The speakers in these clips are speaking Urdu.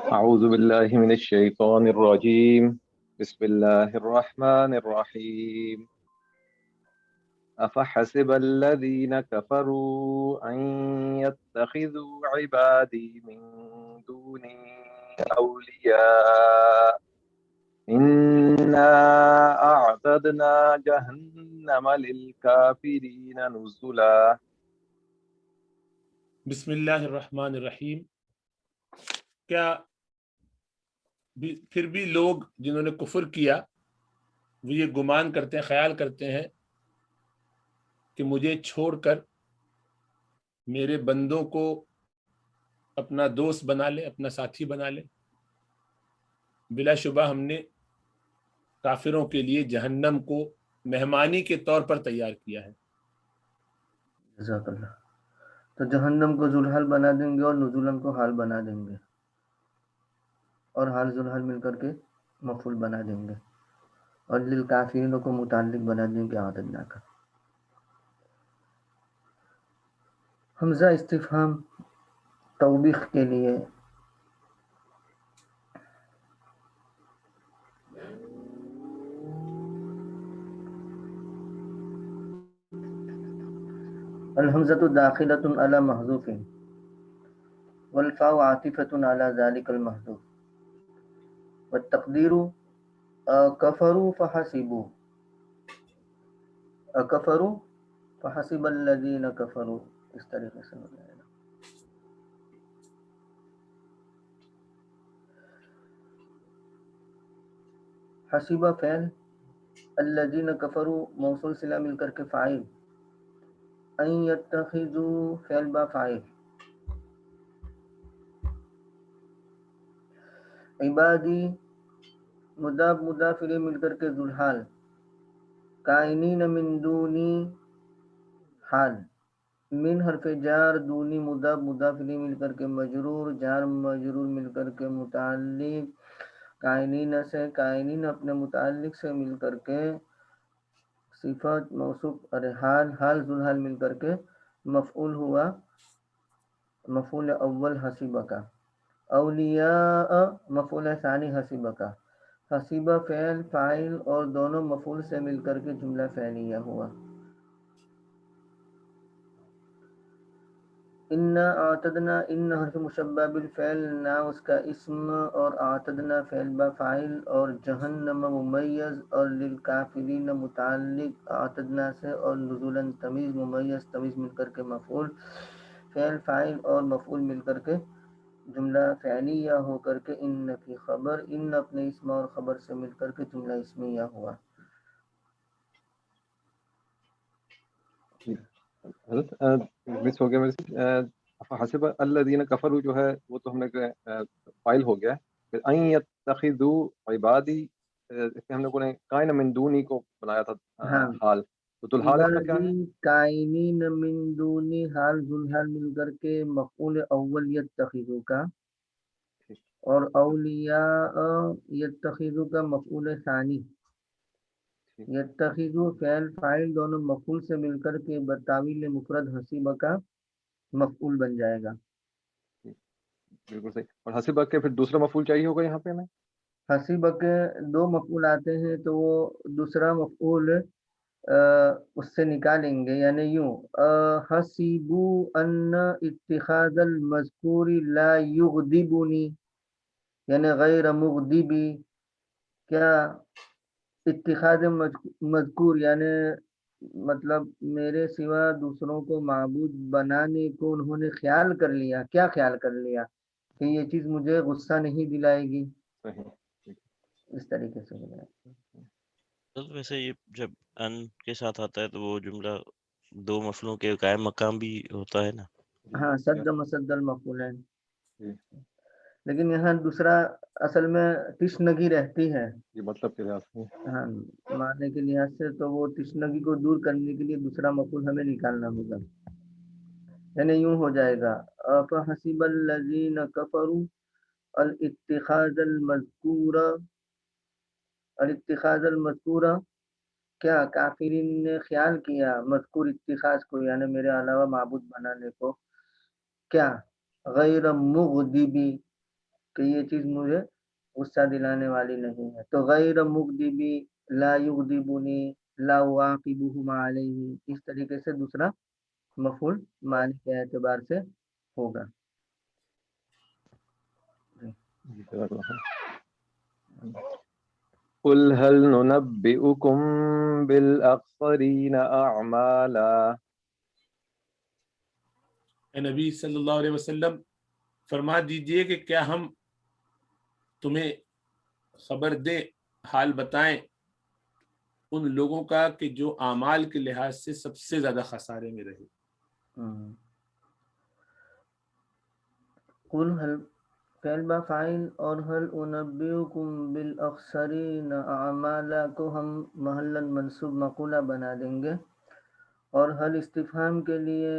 أعوذ بالله من الشيطان الرجيم. بسم الله الرحمن الرحيم. أفحسب الذين كفروا أن يتخذوا عبادي من دوني أولياء إنا أعتدنا جهنم للكافرين نزلا. بسم اللہ الرحمن الرحیم. کیا پھر بھی لوگ جنہوں نے کفر کیا وہ یہ گمان کرتے ہیں، خیال کرتے ہیں کہ مجھے چھوڑ کر میرے بندوں کو اپنا دوست بنا لے، اپنا ساتھی بنا لے؟ بلا شبہ ہم نے کافروں کے لیے جہنم کو مہمانی کے طور پر تیار کیا ہے. جزاک اللہ. تو جہنم کو ذوالحال بنا دیں گے اور نزولن کو حال بنا دیں گے، اور حال ذوالحال مل کر کے مفعول بنا دیں گے، اور للکافرین کو متعلق بنا دیں گے اعتدنا کا. حمزہ استفہام توبیخ کے لیے الحمزۃ داخلۃ علی محذوف والفاء عاطفۃ علی ذلک المحذوف والتقدیر کفروا فحسبوا کفروا فحسب الذین کفروا. اس طریقے سے ہو جائے گا. حسیبہ فعل، الذین کفروا موصول صلہ مل کر کے فاعل، ان یتخذوا فعل با فاعل، عبادی مضاف مضاف الیہ مل کر کے ذوالحال، کائنین من دونی حال، من حرف جار، دونی مضاف مضاف الیہ مل کر کے مجرور، جار مجرور مل کر کے متعلق، کائنین سے، کائنین اپنے متعلق سے مل کر کے صفت موصوف اور حال، حال ذوالحال مل کر کے مفعول ہوا، مفعول اول حسیبہ کا. اولیاء مفعول ثانی حسیبہ کا. حسیبہ فعل فاعل اور دونوں مفعول سے مل کر کے جملہ فعلیہ ہوا. انا اعتدنا، ان حرف مشبہ بالفعل، نا اس کا اسم، اور اعتدنا فعل با فاعل، اور جہنم ممیز، اور للکافرین متعلق اعتدنا سے، اور نزولاً تمیز، ممیز تمیز مل کر کے مفعول، فعل فاعل اور مفعول مل کر کے جملہ فعلیہ ہو کر کے ان کی خبر، ان اپنے اسم اور خبر سے مل کر کے جملہ اسمیہ ہوا. حضرت مس ہو گیا میرے سے. حسب الذین کفروا جو ہے وہ تو ہم نے فائل ہو گیا. پھر ان یتخذوا عبادی، اس میں ہم لوگوں نے کائن من دونی کو بنایا تھا ہاں، حال. تو الحال اس کا کیا ہے؟ عبادی کائنین من دونی، حال ذوالحال مل کر کے مفعول اول یتخذوا کا، اور اولیاء یتخذوا کا مفعول ثانی. یتخذوا فعل فاعل دونوں مفعول سے مل کر کے بتاویل مفرد حسیبہ کا مفعول بن جائے گا. بالکل صحیح. اور حسبہ کے پھر دوسرا مفعول چاہیے ہوگا یہاں پہ ہمیں. حسیبہ کے دو مفعول آتے ہیں تو وہ دوسرا مفعول اس سے نکالیں گے، یعنی یوں حسبوا ان اتخاذ المذکور لا یغضبنی، یعنی غیر مغضبی. کیا اتخاذ مذکور یعنی مطلب میرے سوا دوسروں کو معبود بنانے کو انہوں نے خیال کر لیا. کیا خیال کر لیا؟ کہ یہ چیز مجھے غصہ نہیں دلائے گی. صحیح. اس طریقے سے ہو جائے. ویسے یہ جب ان کے ساتھ آتا ہے تو وہ جملہ دو مفعولوں کے قائم مقام بھی ہوتا ہے نا. ہاں، صد مسد المفعولین. لیکن یہاں دوسرا اصل میں تشنگی رہتی ہے. یہ مطلب کے لحاظ سے. ہاں، معنی کے لحاظ سے تو وہ تشنگی کو دور کرنے کے لیے دوسرا مفعول ہمیں نکالنا ہوگا. یعنی یوں ہو جائے گا فحسب الذین کفروا الاتخاذ المذکور، الاتخاذ المذکور، کیا کافرین نے خیال کیا مذکور اتخاذ کو، یعنی میرے علاوہ معبود بنانے کو، کیا غیر مغضبی، کہ یہ چیز مجھے غصہ دلانے والی نہیں ہے. تو غیر مغضبی، لا یغضبنی، لا واقبہم علیہ، اس طریقے سے دوسرا مفعول معنی کے اعتبار سے ہوگا. جزاک اللہ خیر. قل هل ننبئكم بالأخسرين أعمالا. اے نبی صلی اللہ علیہ وسلم فرما دیجئے کہ کیا ہم تمہیں خبر دیں، حال بتائیں ان لوگوں کا کہ جو اعمال کے لحاظ سے سب سے زیادہ خسارے میں رہے. قل هل فعل با فاعل اور هل انبئکم بالاخسرین اعمالا کو ہم محلا منصوب مقولہ بنا دیں گے، اور هل استفہام کے لیے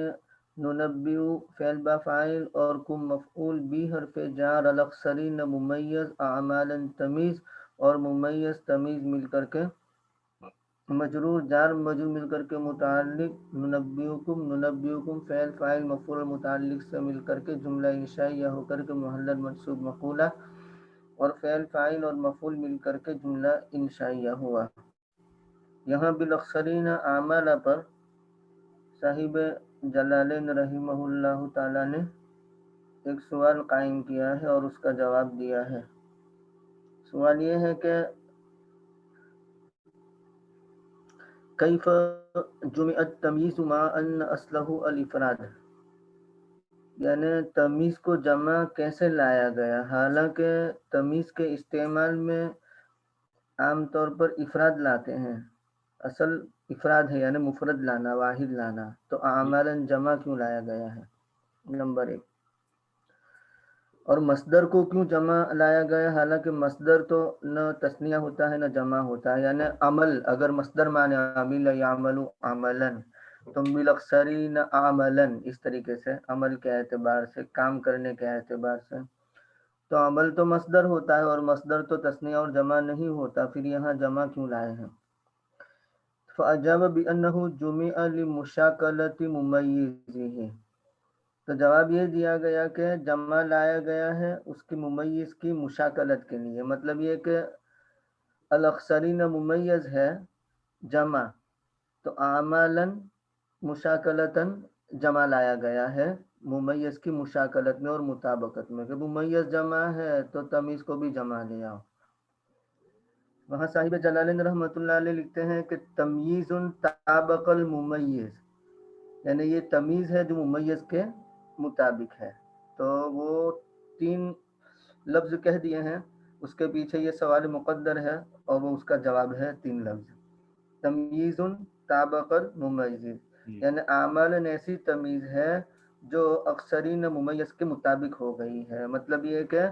ننبئ فعل با فاعل اور کم مفعول بھی حرف جار، الاخسرین ممیز، اعمالا تمیز، اور ممیز تمیز مل کر کے مجرور جار مجرور مل کر کے متعلق، ننبئکم فعل فاعل مفعول متعلق سے مل کر کے جملہ انشائیہ ہو کر کے محل منصوب مقولہ، اور فعل فاعل اور مفعول مل کر کے جملہ انشائیہ ہوا. یہاں بالاخسرین اعمال پر صاحب جلالین رحمہ اللہ تعالی نے ایک سوال قائم کیا ہے اور اس کا جواب دیا ہے. سوال یہ ہے کہ کیف جمع التمیز مع ان اصلہ الافراد، یعنی تمیز کو جمع کیسے لایا گیا حالانکہ تمیز کے استعمال میں عام طور پر افراد لاتے ہیں، اصل افراد ہے یعنی مفرد لانا، واحد لانا، تو اعمالا جمع کیوں لایا گیا ہے؟ نمبر ایک. اور مصدر کو کیوں جمع لایا گیا حالانکہ مصدر تو نہ تثنیہ ہوتا ہے نہ جمع ہوتا ہے، یعنی عمل اگر مصدر معنی عمل یعمل عملا تو بالاخسرین عملا، اس طریقے سے عمل کے اعتبار سے، کام کرنے کے اعتبار سے تو عمل تو مصدر ہوتا ہے اور مصدر تو تثنیہ اور جمع نہیں ہوتا، پھر یہاں جمع کیوں لائے ہیں؟ فاجاب بانہ جمع لمشاکلۃ ممیزہ، تو جواب یہ دیا گیا کہ جمع لایا گیا ہے اس کی ممیز کی مشاکلت کے لیے، مطلب یہ کہ الاخسرین ممیز ہے جمع، تو اعمالا مشاکلتاً جمع لایا گیا ہے ممیز کی مشاکلت میں اور مطابقت میں، کہ ممیز جمع ہے تو تمیز کو بھی جمع لے آؤ. وہاں صاحب جلالین رحمۃ اللہ علیہ لکھتے ہیں کہ تمییز طابق الممیز، یعنی یہ تمیز ہے جو ممیز کے مطابق ہے. تو وہ تین لفظ کہہ دیے ہیں، اس کے پیچھے یہ سوال مقدر ہے اور وہ اس کا جواب ہے تین لفظ. تمییز طابق الممیز، یعنی اعمال ایسی تمیز ہے جو اکثرین ممیز کے مطابق ہو گئی ہے، مطلب یہ کہ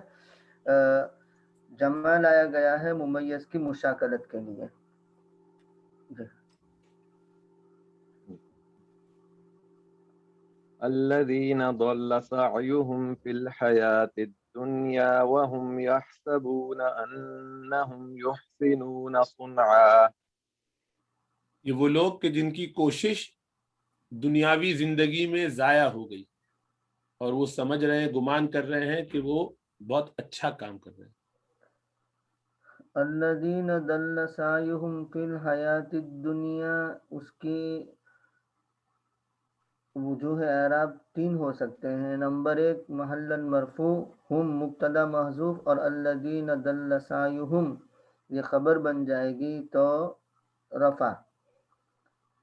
جمع لایا گیا ہے ممیز کی مشاکلت کے لیے. الذين ضل سعيهم في الحياة الدنيا وهم يحسبون أنهم يحسنون صنعا. یہ وہ لوگ کہ جن کی کوشش دنیاوی زندگی میں ضائع ہو گئی اور وہ سمجھ رہے ہیں، گمان کر رہے ہیں کہ وہ بہت اچھا کام کر رہے ہیں. الذین ضل سعیہم فی الحیات الدنیا، اس کی وجوہ اعراب تین ہو سکتے ہیں. نمبر ایک محلا مرفوع، ہم مبتدا محذوف اور الذین ضل سعیہم یہ خبر بن جائے گی تو رفع.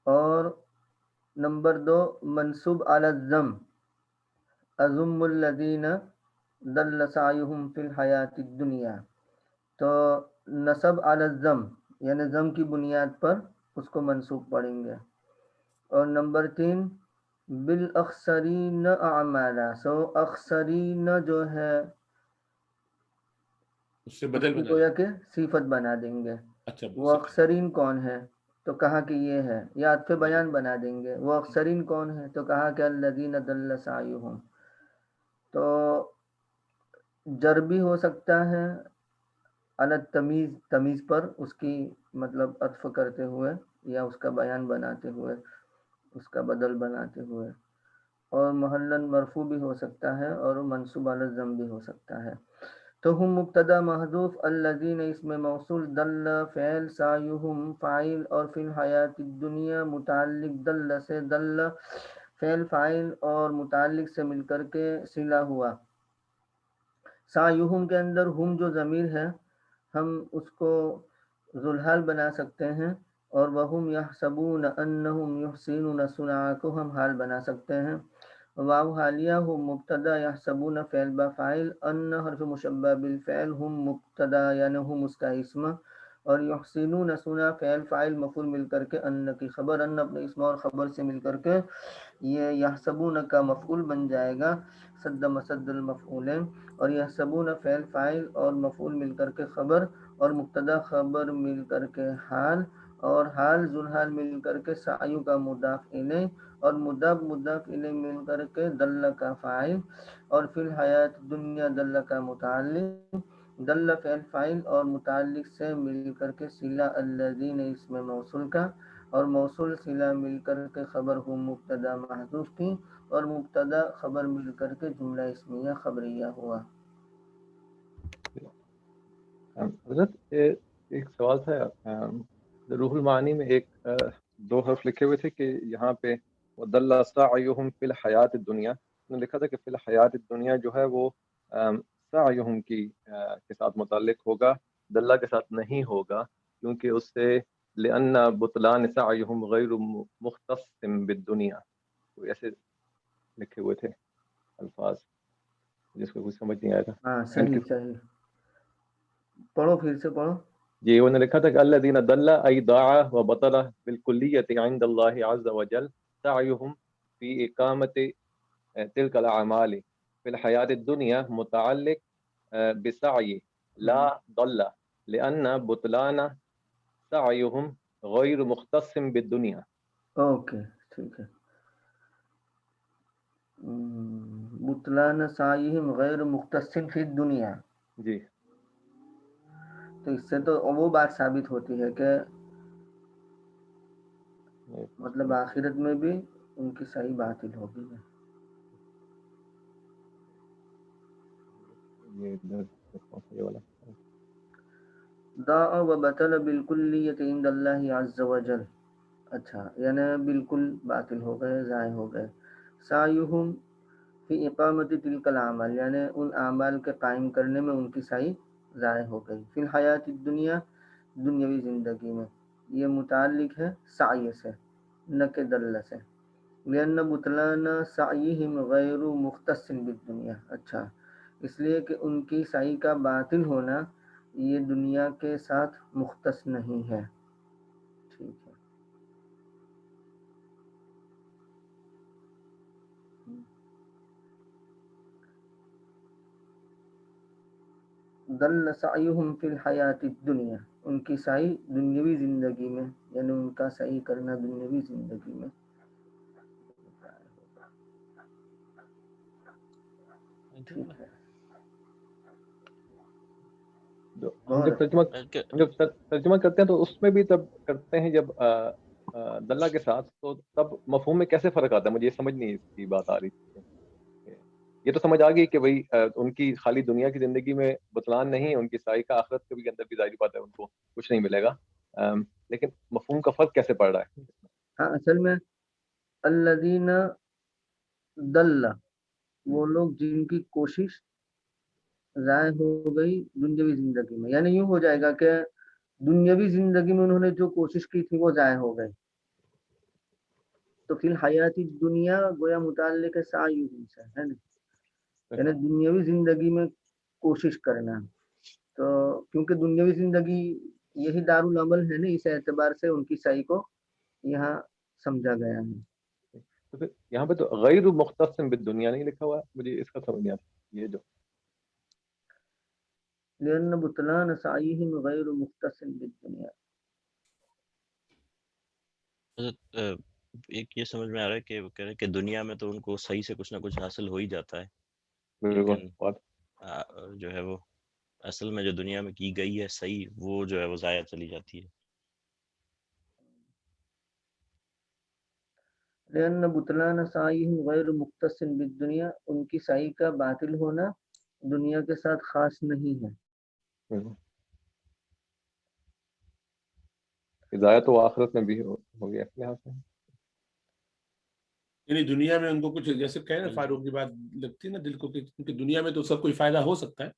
اور نمبر دو منصوب علی الضم، اضم الذین ضل سعیہم فی الحیات الدنیا، تو نصب علی الضم یعنی ضم کی بنیاد پر اس کو منصوب پڑھیں گے. اور نمبر تین بالاخسرین اعمالا، سو اخسرین جو ہے اس سے اس بدل کی بنا گویا دیں. کہ صفت بنا دیں گے. اچھا وہ اخسرین کون ہے تو کہا کہ یہ ہے، یا عطف بیان بنا دیں گے. وہ اخسرین کون ہے تو کہا کہ الذین ضل سعیہم. تو جر بھی ہو سکتا ہے علی تمیز، تمیز پر اس کی مطلب عطف کرتے ہوئے یا اس کا بیان بناتے ہوئے، اس کا بدل بناتے ہوئے، اور محلا مرفوع بھی ہو سکتا ہے اور منصوب علی الضم بھی ہو سکتا ہے. تو ہم مبتدا محذوف، الذین اس میں موصول، دل فعل، سعیہم فاعل، اور فی الحیات الدنیا متعلق دل سے، دل فعل فاعل اور متعلق سے مل کر کے صلہ ہوا۔ سعیہم کے اندر ہم جو ضمیر ہے ہم اس کو ذوالحال بنا سکتے ہیں، اور وہم یحسبون انہم یحسنون صنعا کو ہم حال بنا سکتے ہیں۔ واو حالیہ ہم مبتدا، یحسبون فعل با فاعل، ان حرف مشبہ بالفعل، ہم مبتدا یعنی ہم اس کا اسم، اور یحسنون صنعا فعل فاعل مفعول مل کر کے ان کی خبر، ان اپنے اسم اور خبر سے مل کر کے یہ یحسبون کا مفعول بن جائے گا، صد مسد المفعولین، اور یحسبون فعل فاعل اور مفعول مل کر کے خبر، اور مبتدا خبر مل کر کے حال، اور حال ذوالحال مل کر کے سعیو کا مضاف الیہ، اور مضاف الیہ مل کر کے دل کا فاعل، اور فی الحیات دنیا دل کا متعلق، دل فعل فاعل اور متعلق سے مل کر کے صلہ الذین اس میں موصول کا، اور موصول صلہ مل کر کے خبر ہم مبتدا محذوف کی، اور مبتدا خبر مل کر کے جملہ اسمیہ خبریہ ہوا۔ حضرت ایک سوال تھا، روح المعانی میں ایک دو حرف لکھے ہوئے تھے کہ یہاں پہ وَضَلَّ سَعْيُهُمْ فِي الْحَيَاةِ الدُّنْيَا، انہوں نے لکھا تھا کہ فی الحیات الدنیا جو ہے وہ سعیہم کے ساتھ متعلق ہوگا، دلہ کے ساتھ نہیں ہوگا، کیونکہ اس سے لأن بطلان سعیہم غیر مختص بالدنیا، تو ایسے لکھے ہوئے تھے الفاظ جس کو کچھ سمجھ نہیں آیا تھا۔ ہاں صحیح صحیح، پڑھو پھر سے پڑھو۔ جی انہوں نے لکھا تھا کہ الذین ضل ای ضاع وبطل بالکلیۃ عند اللہ عز وجل سعیہم فی اقامت تلک الاعمال فی الحیاۃ الدنیا متعلق بسعی لا ضل لأن بطلان سعیہم غیر مختص بالدنیا۔ اوکے ٹھیک ہے، بطلان سعیہم غیر مختص فی الدنیا، جی تو اس سے تو وہ بات ثابت ہوتی ہے کہ مطلب آخرت میں بھی ان کی صحیح باطل ہوگی۔ یہ والا ضاع وبطل بالکلیت عند اللہ عز وجل، اچھا یعنی بالکل باطل ہو گئے، ضائع ہو گئے۔ سعیہم فی اقامت تلک العمل، یعنی ان اعمال کے قائم کرنے میں ان کی سعی ضائع ہو گئی۔ فی الحیات الدنیا، دنیاوی زندگی میں، یہ متعلق ہے سعی سے نہ کہ دل سے، لأن بطلان سعیہم غیر مختص بالدنیا، اچھا اس لیے کہ ان کی سعی کا باطل ہونا یہ دنیا کے ساتھ مختص نہیں ہے۔ ٹھیک ہے، دل سعیہم فی الحیات الدنیا، ان کی سعی دنیاوی زندگی میں، یعنی ان کا سعی کرنا دنیاوی زندگی میں۔ ٹھیک ہے، ہم جب ترجمہ کرتے ہیں تو اس میں بھی تب کرتے ہیں جب دلہ کے ساتھ، تو تب مفہوم میں کیسے فرق آتا ہے؟ مجھے یہ سمجھ نہیں اس کی بات آ رہی تھی۔ یہ تو سمجھ آ گئی کہ بھائی ان کی خالی دنیا کی زندگی میں بطلان نہیں ہے، ان کی سعی کا آخرت کے بھی اندر بھی ظاہری بات ہے ان کو کچھ نہیں ملے گا، لیکن مفہوم کا فرق کیسے پڑ رہا ہے؟ ہاں اصل میں الذین دل، وہ لوگ جن کی کوشش ضائع ہو گئی دنیاوی زندگی میں، یعنی یوں ہو جائے گا کہ دنیاوی زندگی میں انہوں نے جو کوشش کی تھی وہ ضائع ہو گئی، تو فی الحیات دنیا گویا متعلق ہے سعیہم سے، ہے نا، یعنی دنیاوی زندگی میں کوشش کرنا، تو کیونکہ دنیاوی زندگی یہی دارالعمل ہے نا، اس اعتبار سے ان کی سعی کو یہاں سمجھا گیا ہے۔ تو پھر یہاں پہ تو غیر مختص بالدنیا نہیں لکھا ہوا ہے، مجھے اس کا سمجھ نہیں آتا یہ جو لأن بطلان سعیہم غیر مختص بالدنیا، ایک یہ سمجھ میں آ رہا ہے کہ وہ کہہ رہے ہیں کہ دنیا میں تو ان کو صحیح سے کچھ نہ کچھ حاصل ہو ہی جاتا ہے، بالکل لیکن جو ہے وہ اصل میں جو دنیا میں کی گئی ہے صحیح، وہ جو ہے وہ ضائع چلی جاتی ہے۔ لأن بطلان سعیہم غیر مختص بالدنیا، ان کی سعی کا باطل ہونا دنیا کے ساتھ خاص نہیں ہے. ہدایت و آخرت میں بھی ہو گیا اس لحاظ سے. یعنی دنیا میں ان کو کچھ جیسے کہے نا فاروق کی بات لگتی ہے نا دل کو کہ کیونکہ دنیا میں تو سب کوئی فائدہ ہو سکتا ہے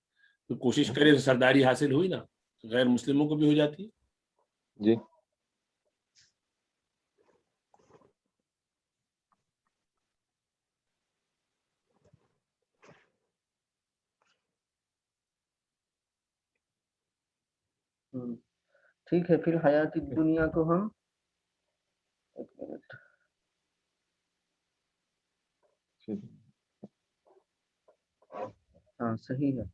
تو کوشش کرے تو سرداری حاصل ہوئی نا غیر مسلموں کو بھی ہو جاتی ہے. جی ٹھیک ہے. پھر حیات دنیا کو ہم ایک منٹ ہاں صحیح ہے.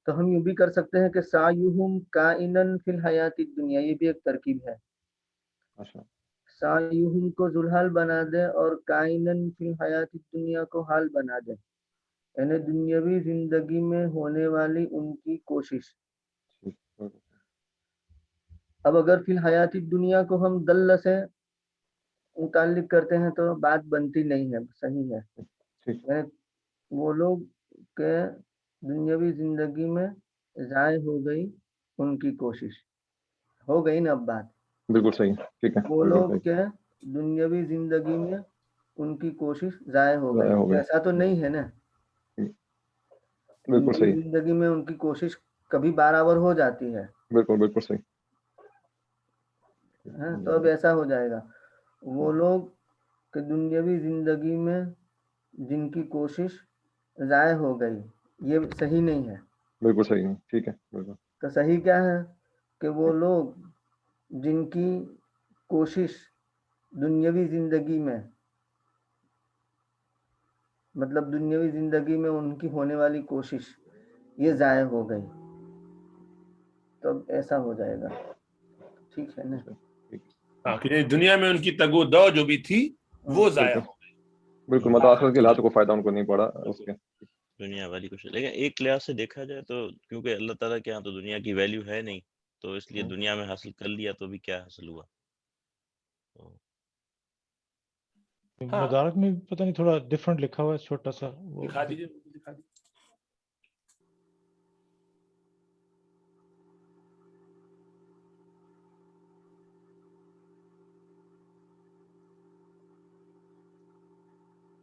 تو ہم یہ بھی کر سکتے ہیں کہ سعیہم کائنن فی الحیات الدنیا، یہ بھی ایک ترکیب ہے. ماشاء سعیہم کو ذوالحال بنا دے اور کائنن فی الحیات الدنیا کو حال بنا دے، یعنی دنیاوی زندگی میں ہونے والی ان کی کوشش. اب اگر فی الحیات الدنیا کو ہم دل سے متعلق کرتے ہیں تو بات بنتی نہیں ہے. صحیح ہے. یعنی وہ لوگ کے دنیاوی زندگی میں ضائع ہو گئی ان کی کوشش، ہو گئی نا اب بات. بالکل صحیح. ٹھیک ہے. وہ لوگ کے دنیاوی زندگی میں ان کی کوشش ضائع ہو گئی، ایسا تو نہیں ہے نا. بالکل صحیح. زندگی میں ان کی کوشش کبھی برابر ہو جاتی ہے. بالکل بالکل صحیح. تو اب ایسا ہو جائے گا وہ لوگ کہ دنیاوی زندگی میں جن کی کوشش ضائع ہو گئی، یہ صحیح نہیں ہے. بالکل صحیح نہیں. ٹھیک ہے. بالکل. تو صحیح کیا ہے کہ وہ لوگ جن کی کوشش دنیاوی زندگی میں مطلب دنیاوی زندگی میں ان کی ہونے والی کوشش یہ ضائع ہو گئی، تو اب ایسا ہو جائے گا. ٹھیک ہے نا. دنیا میں ان کی تگ و دو جو بھی تھی وہ ضائع ہو گئی. بالکل مطلب آخرت کے لحاظ سے کوئی فائدہ ان کو نہیں پڑا اس کے دنیا والی کچھ. لیکن ایک لحاظ سے دیکھا جائے تو کیونکہ اللہ تعالیٰ کے یہاں تو دنیا کی ویلیو ہے نہیں، تو اس لیے دنیا میں حاصل کر لیا تو بھی کیا حاصل ہوا. مدارک میں پتہ نہیں تھوڑا ڈفرنٹ لکھا ہوا ہے چھوٹا سا. دکھا دیجیے دکھا دیجیے.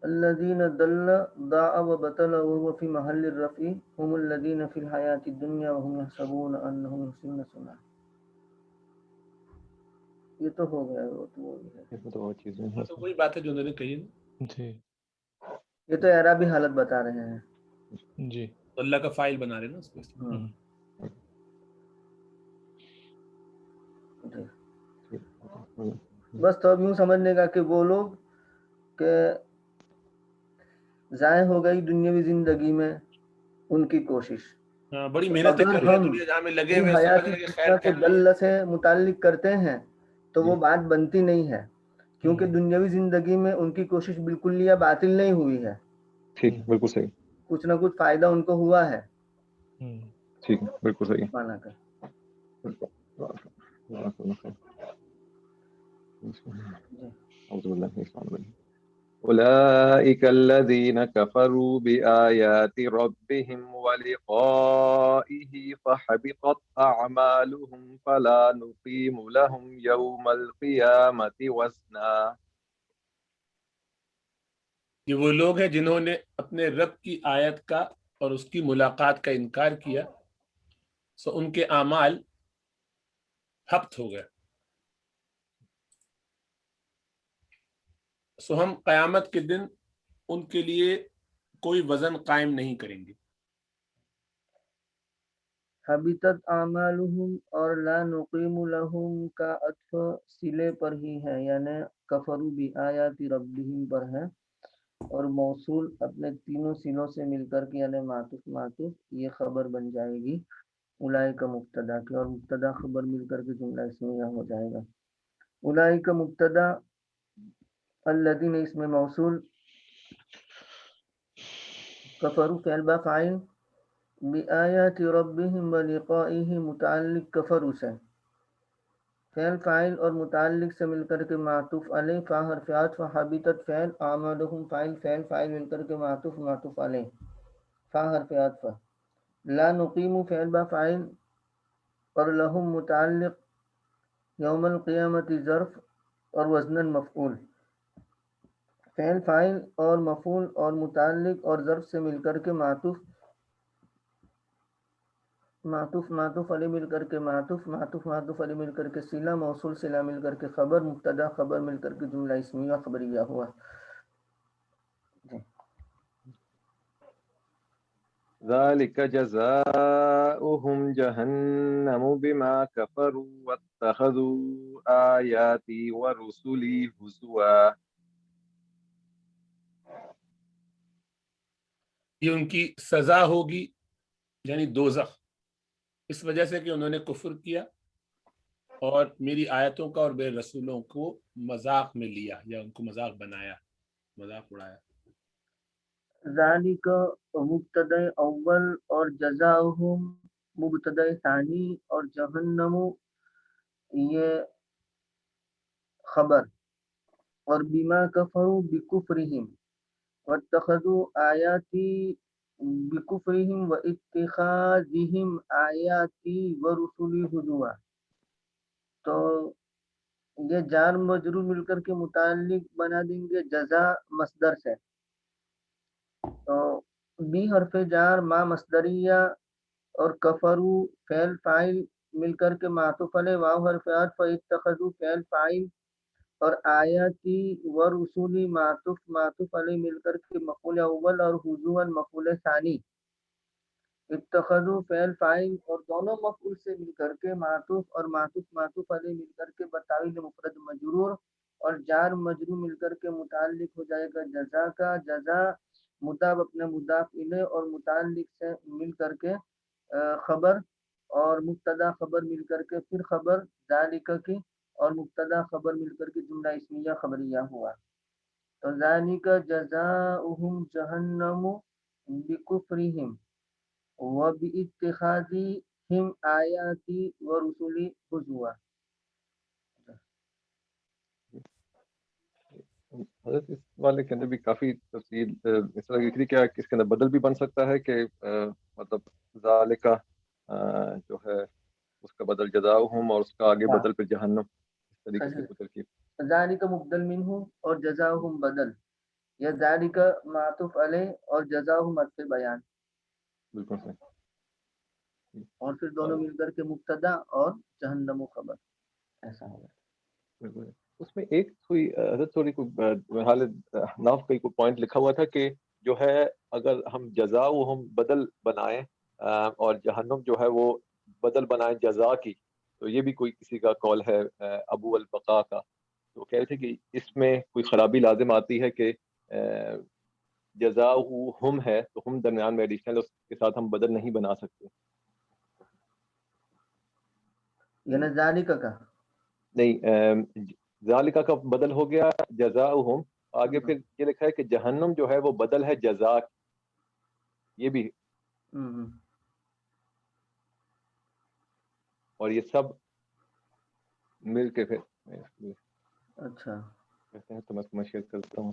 الذين ضل ضاع وبطل وهو في محل الرفع هم الذين في الحياة الدنيا وهم يحسبون أنهم يحسنون صنعا. یہ تو ہو گیا. وہ تو وہی ہے. تو اور چیزیں ہیں. تو وہی بات ہے جو انہوں نے کہی نا. جی یہ تو اعرابی حالت بتا رہے ہیں. جی اللہ کا فائل بنا رہے نا اس کو. بس تو اب یوں سمجھنے کا کہ وہ لوگ کہ ضائع ہو گئی دنیاوی زندگی میں ان کی کوشش. بڑی محنتیں کر رہے ہیں دنیا جہاں میں لگے ہوئے حیات سمجھ رہے کہ خیر دنیا کو پھیل رہی ہے. دل سے متعلق کرتے ہیں تو وہ بات بنتی نہیں ہے، کیونکہ دنیاوی زندگی میں ان کی کوشش بالکل یا باطل نہیں ہوئی ہے. ٹھیک. بالکل صحیح. کچھ نہ کچھ فائدہ ان کو ہوا ہے. ٹھیک ہے. بالکل صحیح. مانا کر أولئك الذين كفروا بآيات ربهم ولقائه فحبطت أعمالهم فلا نقيم لهم يوم القيامة وزنا. یہ وہ لوگ ہیں جنہوں نے اپنے رب کی آیت کا اور اس کی ملاقات کا انکار کیا، سو ان کے اعمال ہبط ہو گئے. سو ہم قیامت کے دن ان کے لیے کوئی وزن قائم نہیں کریں گے. حبطت اعمالهم اور لا نقیم لهم کا عطف صلے پر ہی ہے، یعنی کفروا بآیات ربهم پر ہے، اور موصول اپنے تینوں صلوں سے مل کر کے یعنی معطوف یہ خبر بن جائے گی اولئک مبتدا کی، اور مبتدا خبر مل کر کے جملہ اسمیہ ہو جائے گا. اولئک مبتدا، الذین اس میں موصول، کفروا فعل با فاعل، بآیات ربهم ولقائه متعلق کفروا سے، فعل فاعل اور متعلق سے مل کر کے معطوف علیہ، فا حرف عطف، حبطت فعل، اعمالهم فاعل، فعل فاعل مل کر کے معطوف علیہ، فا حرف عطف. لا نقیم فعل با فاعل اور لہم متعلق یوم القیامت ظرف اور وزن مفعول. فعل فاعل اور مفعول اور متعلق اور ظرف سے مل کر کے معطوف علی مل کر کے معطوف علی مل کر کے صلہ موصول صلہ مل کر کے خبر مبتدا خبر مل کر کے جملہ اسمیہ خبریہ ہوا. ذلك جزاؤهم جهنم بما كفروا واتخذوا آياتي ورسلي هزوا. یہ ان کی سزا ہوگی یعنی دوزخ، اس وجہ سے کہ انہوں نے کفر کیا اور میری آیتوں کا اور میرے رسولوں کو مذاق میں لیا یا ان کو مذاق بنایا، مذاق اڑایا. ذالک مبتدا اول اور جزاؤہم مبتدا ثانی اور جہنم یہ خبر اور بما کفروا بکفرہم واتخذوا آیاتی بکفرہم واتخاذہم آیاتی ورسلی ہزوا. تو یہ جار مجرور مل کر کے متعلق بنا دیں گے جزا مصدر سے. تو بی حرف جار ما مصدریہ اور کفرو فعل فاعل مل کر کے معطوف علیہ واو حرف عطف اتخذوا فعل فاعل اور آیاتی و رسولی معطوف علیہ مل کر کے مفعول اول اور حضوا مفعول ثانی. اتخذوا فعل فاعل اور دونوں مفعول سے مل کر کے معطوف اور معطوف علیہ مل کر کے بتاویل مفرد مجرور اور جار مجرور مل کر کے متعلق ہو جائے گا جزا کا. جزا مضاف اپنے مضاف الیہ اور متعلق سے مل کر کے خبر اور مبتدا خبر مل کر کے پھر خبر ذالک کی اور مبتدا خبر مل کر کے جملہ اسمیہ خبریہ ہوا. تو ذالک جزاؤہم جہنم بکفرہم وباتخاذہم آیاتی ورسلی ہزوا. حضرت اس والے کے اندر بھی کافی تفصیل اس طرح کی تھی کہ اس کے اندر بدل بھی بن سکتا ہے کہ مطلب ذالکہ جو ہے اس کا بدل جزاؤہم اور اس کا آگے بدل پہ جہنم، اس طریقے سے کوئی ترکیب. ذالک مبدل منہ اور جزاؤہم بدل یا ذالک معطوف علیہ اور جزاؤہم عطف بیان. بالکل صحیح. اور پھر دونوں مل کر کے مبتدا اور جہنم و خبر ایسا ہوگا. بالکل. اس میں ایک کوئی حضرت تھوڑی کوئی حال ناف کا کوئی پوائنٹ لکھا ہوا تھا کہ جو ہے اگر ہم جزا وہ ہم بدل بنائیں اور جہنم جو ہے وہ بدل بنائیں جزا کی، تو یہ بھی کوئی کسی کا قول ہے ابو البقاء کا. تو کہہ رہے تھے کہ اس میں کوئی خرابی لازم آتی ہے کہ جزا ہم ہے تو ہم درمیان میں ایڈیشنل اس کے ساتھ ہم بدل نہیں بنا سکتے. یعنی ذالک کا نہیں، ذالکہ کا بدل ہو گیا جزاؤہم، آگے پھر یہ لکھا ہے کہ جہنم جو ہے وہ بدل ہے جزا. یہ بھی اور یہ سب مل کے پھر اچھا کہتے ہیں. تو میں اس کو شیئر کرتا ہوں.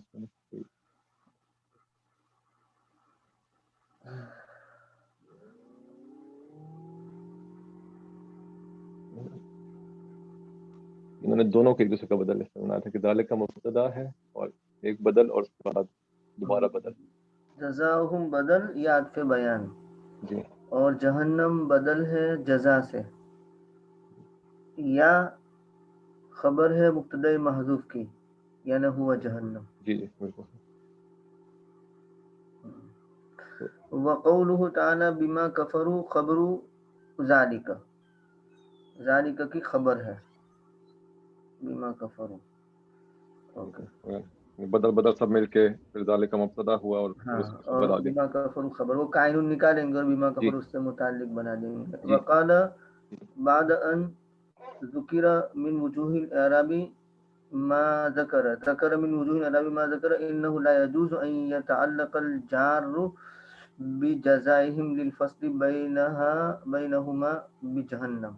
انہوں نے دونوں کے ایک دوسرے کا بدل استعمال تھا کہ ذالک کا مبتدا ہے اور ایک بدل اور اس کے بعد دوبارہ بدل. جزاؤہم بدل یا عطف بیان جی. اور جہنم بدل ہے جزا سے یا خبر ہے مبتدا محذوف کی یعنی ہوا جہنم. جی جی بالکل. وقولہ تعالی بما کفروا خبر ذالک، ذالک کی خبر ہے بما کفروا. بدل بدل سب مل کے پھر ذالک کا مبتدا ہوا اور ہاں اس کے اور بعد آگے بما کفروا خبر وہ قائل نکالیں گے اور بما کفروا اس سے متعلق بنا دیں گے. وقال بعد ان ذکر من وجوہ الاعراب ما ذکر من وجوہ الاعراب ما ذکر انه لا يجوز ان يتعلق الجار بجزائهم للفصل بینہما بجہنم.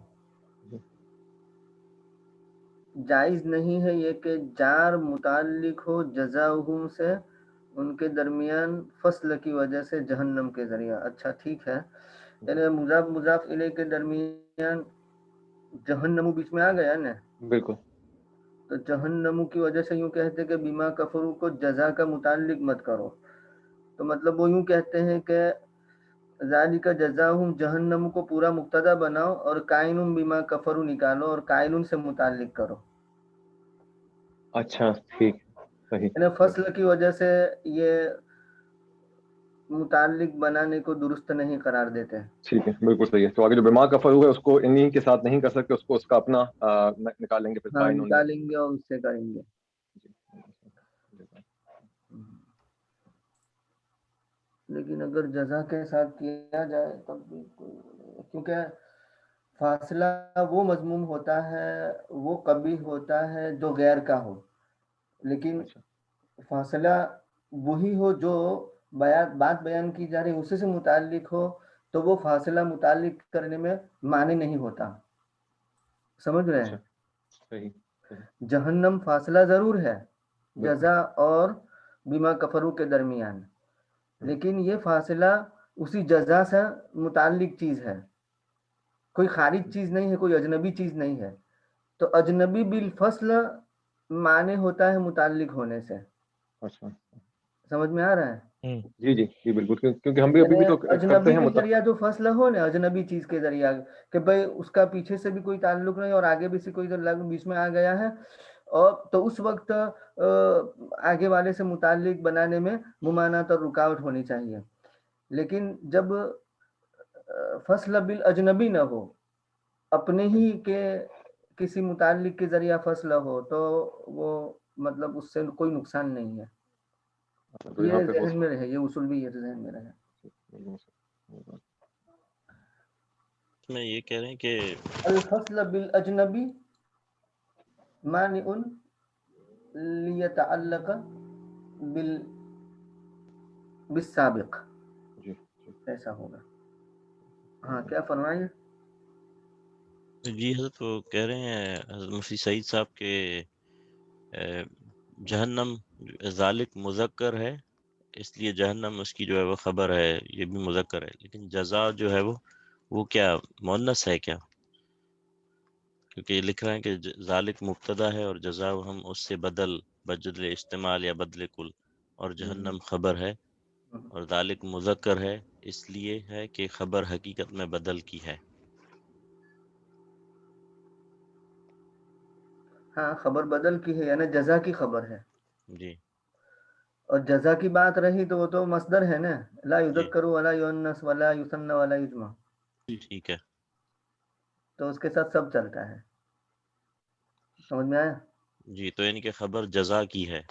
جائز نہیں ہے یہ کہ جار متعلق ہو جزاؤہم سے ان کے درمیان فصل کی وجہ سے جہنم کے ذریعہ. اچھا ٹھیک ہے. یعنی مضاف مضاف الیہ کے درمیان جہنم بیچ میں آ گیا نا، بالکل تو جہنم کی وجہ سے یوں کہتے کہ بیما کفرو کو جزا کا متعلق مت کرو، تو مطلب وہ یوں کہتے ہیں کہ ذالک جزاہم جہنم کو پورا مبتدا بناؤ اور کائنم بیما کفرو نکالو اور کائنن سے متعلق کرو، اچھا ٹھیک صحیح یعنی فصل کی وجہ سے یہ متعلق بنانے کو درست نہیں قرار دیتے ہیں۔ ٹھیک ہے بالکل صحیح ہے. تو آگے جو بیما کفر ہوا ہے اس کو انہی کے ساتھ نہیں کر سکتے، اس کو اس کا اپنا نکالیں گے پھر ہاں قائن ہونے. نکالیں گے اور اس سے کریں گے۔ لیکن اگر جزا کے ساتھ کیا جائے تب بھی کوئی، کیونکہ فاصلہ وہ مضموم ہوتا ہے، وہ قبیح ہوتا ہے جو غیر کا ہو، لیکن اچھا فاصلہ وہی ہو جو بات بیان کی جا رہی ہے اسی سے متعلق ہو، تو وہ فاصلہ متعلق کرنے میں معنی نہیں ہوتا، سمجھ رہے اچھا ہیں؟ صحیح صحیح. جہنم فاصلہ ضرور ہے جزا اور بیما کفرو کے درمیان، لیکن یہ فاصلہ اسی جزا سے متعلق چیز ہے، کوئی خارج چیز نہیں ہے، کوئی اجنبی چیز نہیں ہے، تو اجنبی بالفصل معنی ہوتا ہے متعلق ہونے سے، اچھا سمجھ میں آ رہا ہے؟ جی جی جی بالکل، کیونکہ ہم بھی ابھی یعنی بھی تو کرتے اجنبی ہیں کے ذریعہ جو فصل ہو نا، اجنبی چیز کے ذریعہ کہ بھائی اس کا پیچھے سے بھی کوئی تعلق نہیں اور آگے بھی سے کوئی بیچ میں آ گیا ہے، اور تو اس وقت آگے والے سے متعلق بنانے میں ممانعت اور رکاوٹ ہونی چاہیے، لیکن جب فصل بالاجنبی نہ ہو، اپنے ہی کے کسی متعلق کے ذریعہ فصل ہو، تو وہ مطلب اس سے کوئی نقصان نہیں ہے، تو یہاں یہ پہ ذہن میں رہے، یہ اصول بھی یہ ذہن میں رہے۔ میں یہ کہہ رہے ہیں کہ الفصل بالاجنبی مانع لیتعلق بالسابق، جی ایسا ہوگا۔ ہاں کیا فرمائیے؟ جی حضرت وہ کہہ رہے ہیں حضرت مفتی سعید صاحب کے جہنم ذالک مذکر ہے، اس لیے جہنم اس کی جو ہے وہ خبر ہے، یہ بھی مذکر ہے، لیکن جزا جو ہے وہ کیا مؤنث ہے کیا؟ کیونکہ یہ لکھ رہے ہیں کہ ذالک مبتدا ہے اور جزا ہم اس سے بدل استعمال یا بدل کل، اور جہنم خبر ہے اور ذالک مذکر ہے، اس لیے ہے کہ خبر حقیقت میں بدل کی ہے۔ ہاں خبر بدل کی ہے، یعنی جزا کی خبر ہے، جی اور جزا کی بات رہی تو وہ تو مصدر ہے نا، لا جی یذکر ولا یؤنث ولا یثنى ولا یجمع، ٹھیک ہے تو اس کے ساتھ سب چلتا ہے، سمجھ میں آیا؟ جی، تو یعنی کہ خبر جزا کی ہے،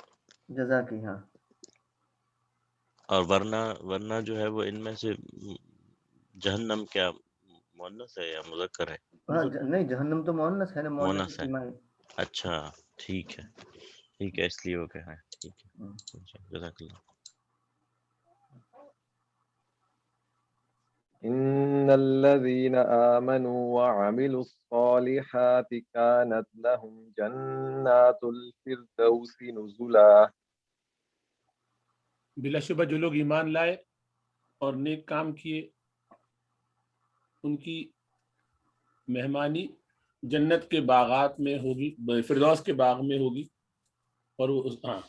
جزا کی، ہاں اور ورنہ جو ہے وہ ان میں سے جہنم کیا مؤنث ہے یا مذکر ہے؟ ہاں نہیں جہنم تو مؤنث ہے نا، مؤنث ہے، ایمان۔ اچھا ٹھیک ہے اس لیے وہ کہ ہے، ٹھیک ہے جزاک اللہ۔ ان الذين آمنوا وعملوا الصالحات كانت لهم جنات الفردوس نزلا. بلا شبہ جو لوگ ایمان لائے اور نیک کام کیے ان کی مہمانی جنت کے باغات میں ہوگی، فردوس کے باغ میں ہوگی، اور وہ ہاں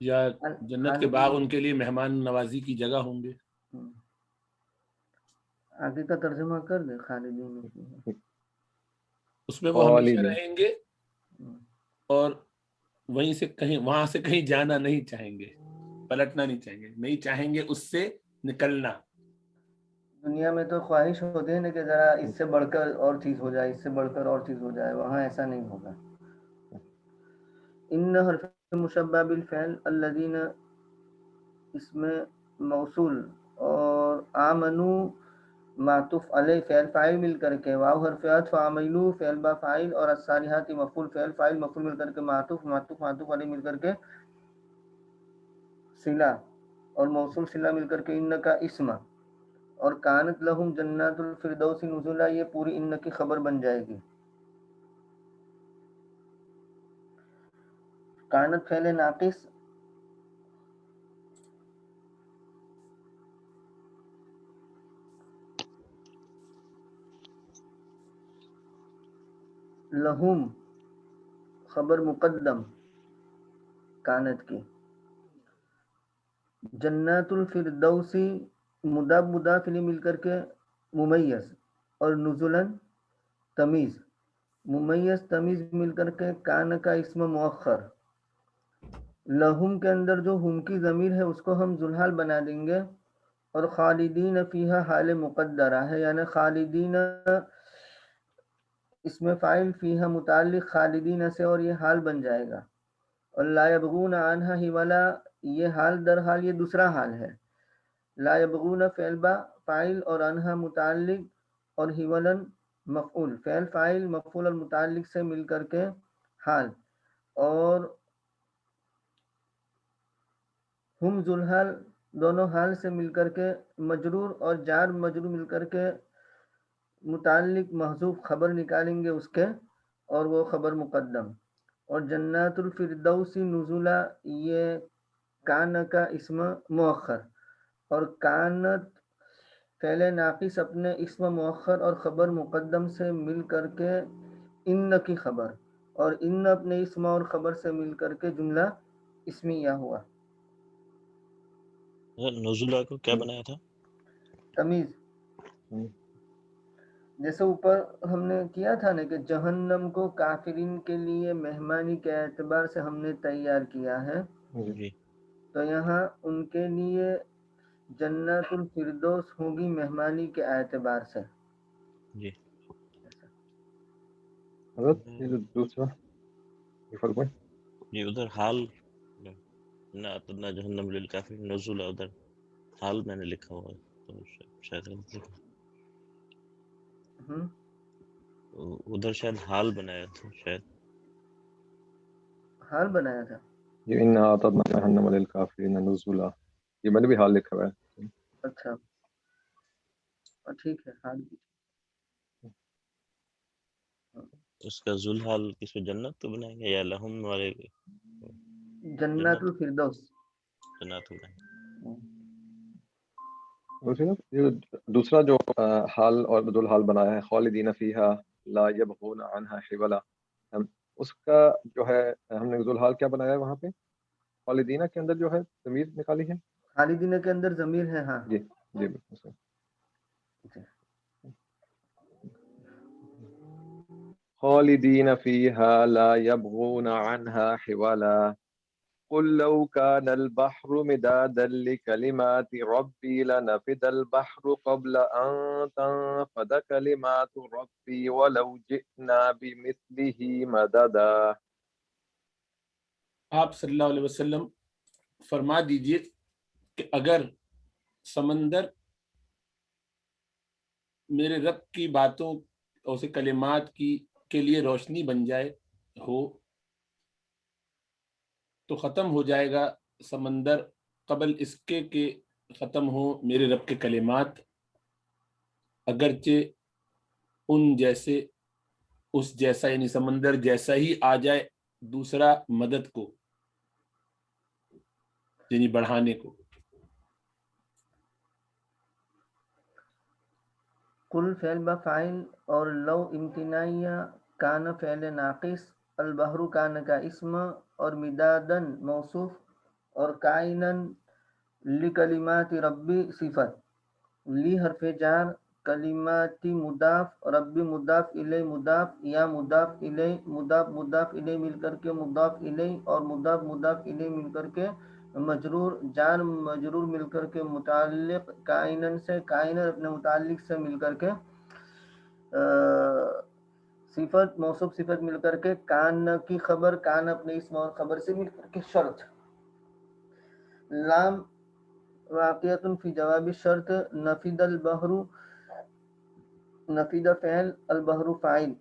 یا جنت کے باغ ان کے لیے مہمان نوازی کی جگہ ہوں گے۔ آگے کا ترجمہ کر دے خالدین، اس میں وہ ہمیشہ خالدین. رہیں گے اور وہاں سے کہیں جانا نہیں چاہیں گے، پلٹنا نہیں چاہیں گے، نہیں چاہیں گے اس سے نکلنا۔ دنیا میں تو خواہش ہوتی ہے نا کہ ذرا اس سے بڑھ کر اور چیز ہو جائے، اس سے بڑھ کر اور چیز ہو جائے، وہاں ایسا نہیں ہوگا۔ ان حرف مشبہ بالفعل الذین، اس میں موصول اور آمنو معطوف علیہ فعل فاعل مل کر کے، واو حرف عطف، عملو فعل با فاعل، اور الصالحات مفعول فعل فاعل مفعول مل کر کے معطوف علیہ مل کر کے صلہ، اور موصول صلہ مل کر کے ان کا اسم، اور کانت لہم جنات الفردوس نزلا، یہ پوری ان کی خبر بن جائے گی۔ کانت فعل ناقص لہم خبر مقدم کانت کی. جنات الفردوسی مضاف مضاف الیہ مل کر کے ممیز اور نزلاً تمیز. ممیز تمیز مل کر کے کان کا اسم مؤخر. لہم کے اندر جو ہم کی ضمیر ہے اس کو ہم ذوالحال بنا دیں گے اور خالدین فیہا حال مقدرہ ہے، یعنی خالدین اس میں فاعل فیہا متعلق خالدین سے اور یہ حال بن جائے گا. اور لا یبغون عنہا حولا، یہ حال در حال یہ دوسرا حال ہے. لا یبغون فعل با فاعل اور عنہا متعلق اور حولن مفعول، فعل فاعل مفعول اور متعلق سے مل کر کے حال. اور ہم ذوالحال دونوں حال سے مل کر کے مجرور اور جار مجرور مل کر کے متعلق محذوف خبر نکالیں گے اس کے، اور وہ خبر مقدم. اور جنات الفردوسی نزولا یہ کان کا اسم مؤخر، اور کانت فعل ناقص اپنے اسم مؤخر اور خبر مقدم سے مل کر کے ان کی خبر، اور ان اپنے اسم اور خبر سے مل کر کے جملہ اسمیہ ہوا. نزلہ کو کیا بنایا تھا؟ تمیز. جیسے اوپر ہم نے کیا تھا نا کہ جہنم کو کافرین کے لیے مہمانی کے اعتبار سے ہم نے تیار کیا ہے، جی تو یہاں ان کے لیے جنت الفردوس ہوگی مہمانی کے اعتبار سے. جی. حضرت یہ جو دوسرا یہ فرق ہے جی ادھر حال نہ اتنا جہنم للکافرین نزلہ، ادھر حال میں نے لکھا ہوا ہے تو شاید غلط لکھا. ادھر شاید حال بنایا تھا، شاید حال بنایا تھا. یہ ان اعطینا جہنم للکافرین نزلا، یہ میں نے بھی حال لکھا ہوا ہے. اچھا ٹھیک ہے. حال بھی اس کا ذوالحال کس کو جنت تو بنائیں گے یا لہم والے جنات الفردوس. جنات بنائیں گے. یہ دوسرا جو حال اور ذوالحال بنایا ہے خالدین فیہا لا یبغون عنہا حولا، اس کا جو ہے ہم نے ذوالحال کیا بنایا ہے وہاں پہ؟ خالدینہ کے اندر جو ہے ضمیر نکالی ہے. خالدین کے اندر ضمیر ہے. ہاں جی جی بالکل. خالدین فیہا لا یبغون عنہا حولا قل لو كان البحر مدادا لكلمات ربي لنفد البحر قبل أن تنفد كلمات ربي ولو جئنا بمثله مددا. آپ صلی اللہ علیہ وسلم فرما دیجئے کہ اگر سمندر میرے رب کی باتوں اور سے کلمات کے لیے روشنی بن جائے ہو تو ختم ہو جائے گا سمندر قبل اس کے کہ ختم ہو میرے رب کے کلمات، اگرچہ ان جیسے اس جیسا یعنی سمندر جیسا ہی آ جائے دوسرا مدد کو یعنی بڑھانے کو. قل فعل بفعل اور لو امتناعیہ، کان فعل ناقص، البحر کان کا اسم اور مدادن موصوف اور کائنن لکلمات ربی صفت. لی حرف جار، کلماتی مضاف، ربی مضاف الیہ مضاف یا مضاف الیہ مضاف مضاف الیہ مل کر کے مضاف الیہ اور مضاف مضاف الیہ مل کر کے مجرور، جار مجرور مل کر کے متعلق کائنن سے، کائنن اپنے متعلق سے مل کر کے صفت موصوف صفت مل کر کے کان کی خبر، کان اپنے اسم اور خبر سے مل کر کے شرط. لام واقعۃ فی جواب شرط. نفید البحر، نفید فعل، البحر فاعل.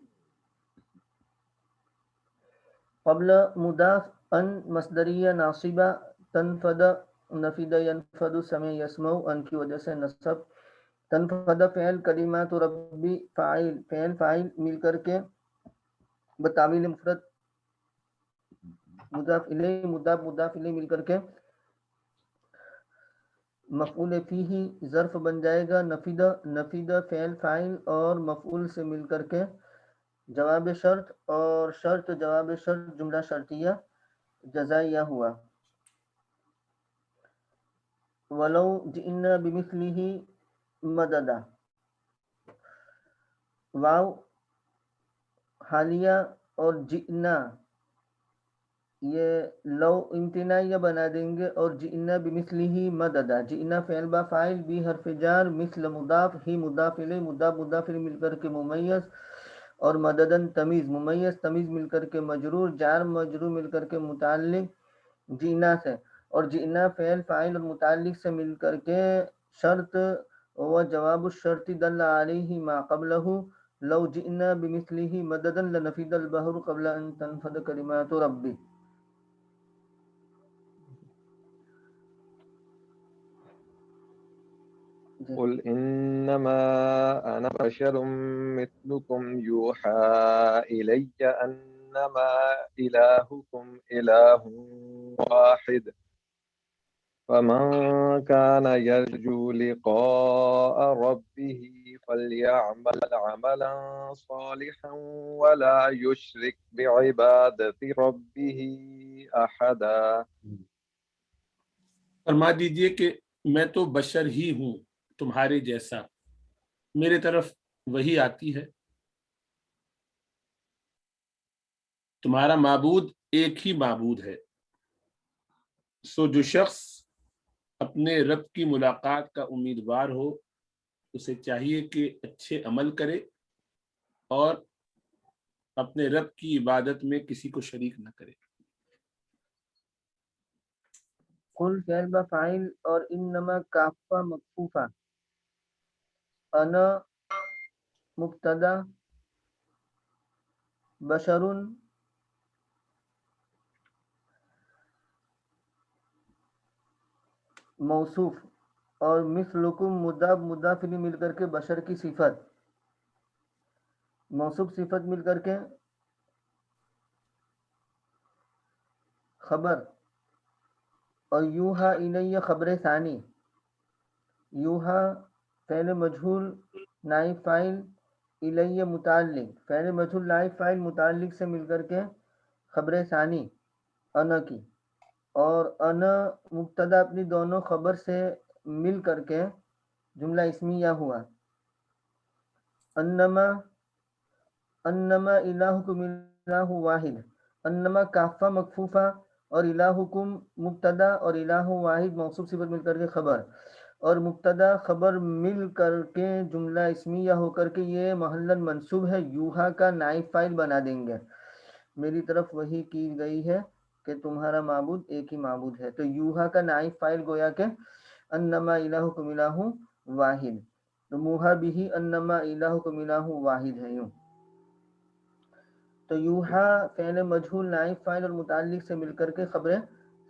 قبل مضاف ان مصدریہ ناصبہ، تنفد نفید ینفد سمع یسمع ان کی وجہ سے نصب. تنفد فعل، کلمات ربی فاعل، فعل فاعل مل کر کے بتاویل مفرد، مضاف الیہ مضاف مضاف الیہ مل کر کے مفعول فیہ ظرف بن جائے گا. نفید، نفید فعل فاعل اور مفعول سے مل کر کے جواب شرط اور شرط جواب شرط جملہ شرطیہ جزائیہ ہوا. ولو جئنا بمثلہ مددا، واو حالیہ اور جئنا یہ لو امتناعیہ بنا دیں گے، اور جئنا بمثلہ مددا، جئنا فعل با فاعل، بھی حرف جار، مثل مضاف، ہی مضاف الیہ، مضاف مضاف الیہ مل کر کے ممیز، اور مددن تمیز، ممیز تمیز مل کر کے مجرور، جار مجرور مل کر کے متعلق جئنا سے، اور جئنا فعل فاعل اور متعلق سے مل کر کے شرط، و جواب الشرط دل علیہ ما قبلہ، لو جئنا بمثلہ مددا لنفد البحر قبل ان تنفد کلمات ربی. قل إنما أنا بشر مثلكم يوحى إلي أنما إلهكم إله واحد فمن كان يرجو لقاء ربه فليعمل عملا صالحا ولا يشرك بعبادة ربه أحدا. فرما دیجئے کہ میں تو بشر ہی ہوں تمہارے جیسا، میرے طرف وہی آتی ہے، تمہارا معبود ایک ہی معبود ہے، سو جو شخص اپنے رب کی ملاقات کا امیدوار ہو اسے چاہیے کہ اچھے عمل کرے اور اپنے رب کی عبادت میں کسی کو شریک نہ کرے. قل فعل با فاعل اور انما کافہ مکفوفہ، انا مبتدا، بشر موصوف، اور مثلکم مضاف مضاف الیہ مل کر کے بشر کی صفت، موصوف صفت مل کر کے خبر، اور یوحا الیہ خبر ثانی، یوحا فعل مجہول نائب فاعل، الیہ متعلق، فعل مجہول نائب فاعل متعلق سے مل کر کے خبر ثانی انا کی، اور انا مبتدا اپنی دونوں خبر سے مل کر کے جملہ اسمیہ ہوا. انما انما الہکم الہ واحد، انما کافہ مکفوفہ، اور الہکم مبتدا اور الہ واحد موصوف صفت مل کر کے خبر، اور مبتدا خبر مل کر کے جملہ اسمیہ ہو کر کے یہ محلن منصوب ہے، یوحا کا نائب فاعل بنا دیں گے. میری طرف وہی کی گئی ہے کہ تمہارا معبود ایک ہی معبود ہے، تو یوحا کا نائب فاعل گویا کہ انما الہکم الہ واحد، تو موحا بھی انما الہکم الہ واحد ہے یوں. تو یوحا فعل مجہول نائب فاعل اور متعلق سے مل کر کے خبر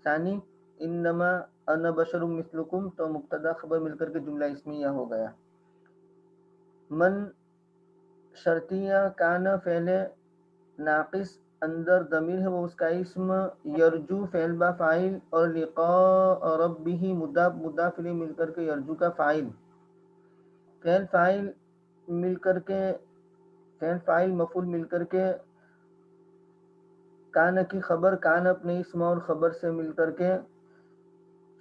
ثانی انما انا بشر مثلکم، تو مبتدا خبر مل کر کے جملہ اسمیہ ہو گیا. من شرطیہ، کانا فعل ناقص اندر ضمیر ہے وہ اس کا اسم، یرجو فعل با فاعل، اور لقاء ربہ مضاف مضاف الیہ مل کر کے یرجو کا فاعل، فعل فاعل مل کر کے فعل فاعل مفعول مل کر کے کان کی خبر، کان اپنے اسم اور خبر سے مل کر کے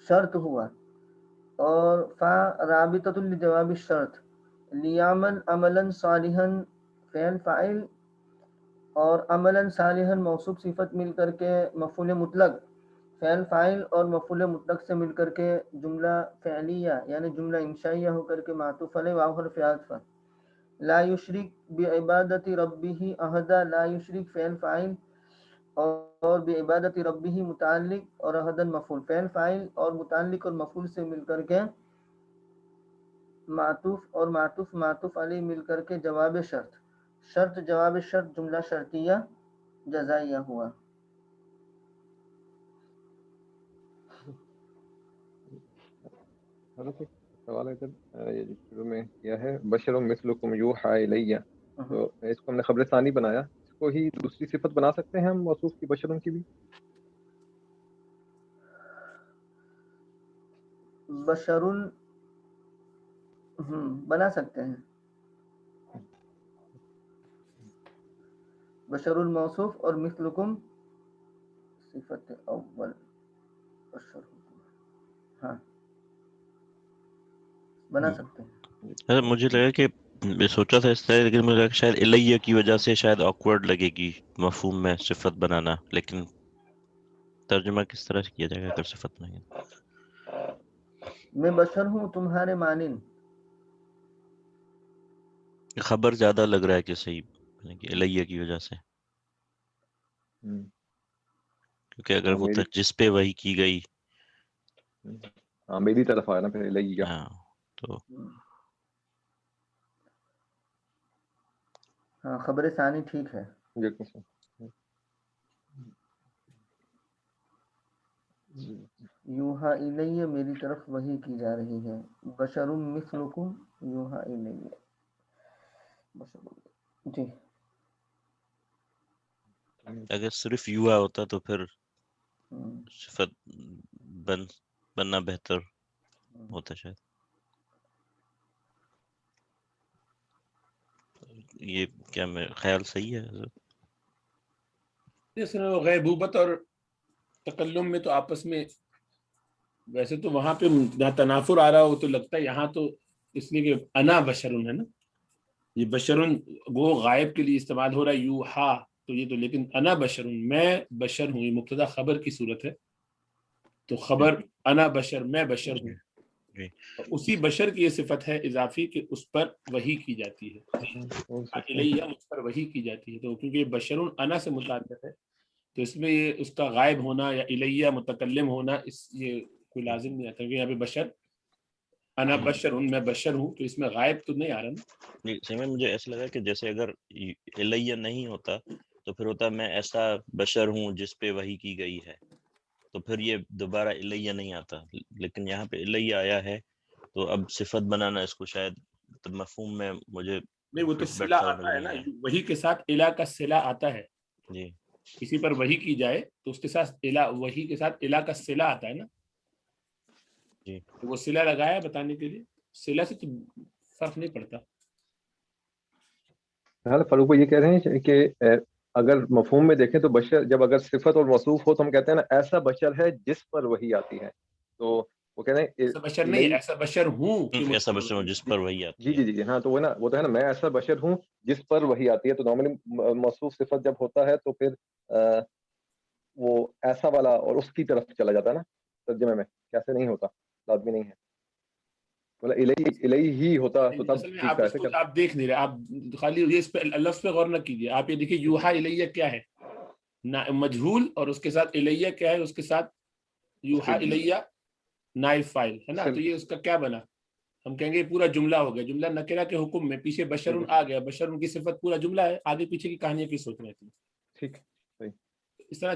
شرط ہوا، اور فا رابطۃ لجواب الشرط، لیعمل عملا صالحا فعل فاعل، اور عملا صالحا موصوف صفت مل کر کے مفعول مطلق، فعل فاعل اور مفعول مطلق سے مل کر کے جملہ فعلیہ یعنی جملہ انشائیہ ہو کر کے معطوف علیہ واو حرف عطف. لا یشرک بعبادت ربہ احدا، لا یشرک فعل فاعل اور بعبادت ربہ متعلق، اور احدا مفعول، فعل فاعل اور متعلق اور مفعول سے مل کر کے معطوف، اور معطوف معطوف علیہ مل کر کے جواب شرط، شرط جواب شرط جملہ شرطیہ جزائیہ ہوا. حضرت ایک سوال ہے سر، یہ جو شروع میں کیا ہے بشر مثلکم یوحی الیہ، تو اس کو ہم نے خبر ثانی بنایا، اس کو ہی دوسری صفت بنا سکتے ہیں ہم موصوف کی بشروں کی بھی؟ بشرن بنا سکتے ہیں. بشر الموصوف اور مثلکم صفت اول بشر، ہاں بنا سکتے ہیں. مجھے لگا کہ میں سوچا تھا اس طرح، لیکن مجھے لگا کہ شاید الیہ کی وجہ سے شاید آکورڈ لگے گی مفہوم میں صفت بنانا، لیکن ترجمہ کس طرح سے کیا جائے گا اگر صفت نہیں ہے؟ میں بشر ہوں تمہارے مانند. خبر زیادہ لگ رہا ہے کہ صحیح، یعنی کہ الیہ کی وجہ سے، کیونکہ اگر ہاں وہ میری جس پہ وحی کی گئی، ہاں میری طرف آیا نا پھر لگی گا. ہاں تو ہاں خبر ثانی ٹھیک ہے. یوحا الیہ میری طرف وحی کی جا رہی ہے. بشر مثلکم یوحا الیہ. جی اگر صرف یوہا ہوتا تو پھر ہم، صفت بننا بہتر ہوتا شاید. یہ کیا میں خیال صحیح ہے حضرت؟ اس میں غیبوبت اور تکلم میں تو آپس میں ویسے تو وہاں پہ جہاں تنافر آ رہا ہو تو لگتا ہے یہاں تو اس لیے کہ انا بشرن ہے نا، یہ بشرن وہ غائب کے لیے استعمال ہو رہا ہے یوحا، تو یہ تو لیکن انا بشرن میں بشر ہوں، یہ مبتدا خبر کی صورت ہے، تو خبر انا بشر میں بشر ہوں. جی اسی بشر کی یہ صفت ہے اضافی کہ اس پر وحی کی جاتی ہے، الیہ اس پر وحی کی جاتی ہے. تو کیونکہ یہ بشرن انا سے متعلق ہے تو اس میں یہ اس کا غائب ہونا یا الیہ متکلم ہونا یہ کوئی لازم نہیں آتا، کیونکہ یہاں پہ بشر انا بشر ہوں میں بشر ہوں، تو اس میں غائب تو نہیں آ رہا نا. جی صحیح میں مجھے ایسا لگا کہ جیسے اگر الیہ نہیں ہوتا تو پھر ہوتا میں ایسا بشر ہوں جس پہ وحی کی گئی ہے، تو پھر یہ دوبارہ الیہ نہیں آتا. لیکن یہاں پہ الیہ آیا ہے تو اب صفت بنانا اس کو شاید مفہوم میں مجھے نہیں وہ تو فٹ صلہ بیٹھتا آتا ہے نا، نہیں ہے. وحی کے ساتھ الہ کا صلہ آتا ہے. جی کسی پر وحی کی جائے تو اس کے ساتھ الہ، وحی کے ساتھ الہ کا صلہ آتا ہے نا، جی تو وہ صلہ لگایا بتانے کے لیے، صلہ سے تو فرق نہیں پڑتا. فاروق بھائی یہ کہہ رہے ہیں کہ اگر مفہوم میں دیکھیں تو بشر جب اگر صفت اور موصوف ہو تو ہم کہتے ہیں نا ایسا بشر ہے جس پر وحی آتی ہے، تو وہ کہہ رہے ہیں ایسا بشر نہیں، ایسا بشر ہوں کہ ایسا بشر ہوں جس پر وحی جی آتی ہے. جی جی ہاں تو وہ نا وہ تو ہے نا میں ایسا بشر ہوں جس پر وحی آتی ہے. تو نارملی موصوف صفت جب ہوتا ہے تو پھر وہ ایسا والا اور اس کی طرف چلا جاتا ہے نا ترجمے میں، کیسے نہیں ہوتا، لازمی نہیں ہے، بولا الہی ہی ہوتا تو تب اصل میں ٹھیک آپ تھا. اس ایسے کو آپ دیکھ نہیں رہے، آپ خالی یہ اس پہ لفظ پہ غور نہ کیجیے. آپ یہ دیکھیے یوحا الیہ کیا ہے، مجہول، اور اس کے ساتھ الیہ کیا ہے، اس کے ساتھ یوحا الیہ نائب فائل ہے نا، تو یہ اس کا کیا بنا، ہم کہیں گے پورا جملہ ہو گیا. جملہ نکرہ کے حکم میں پیچھے بشرن آ گیا، بشرن کی صفت پورا جملہ ہے، آگے پیچھے کی کہانیاں کی سوچ رہے تھے. ٹھیک صحیح. اس طرح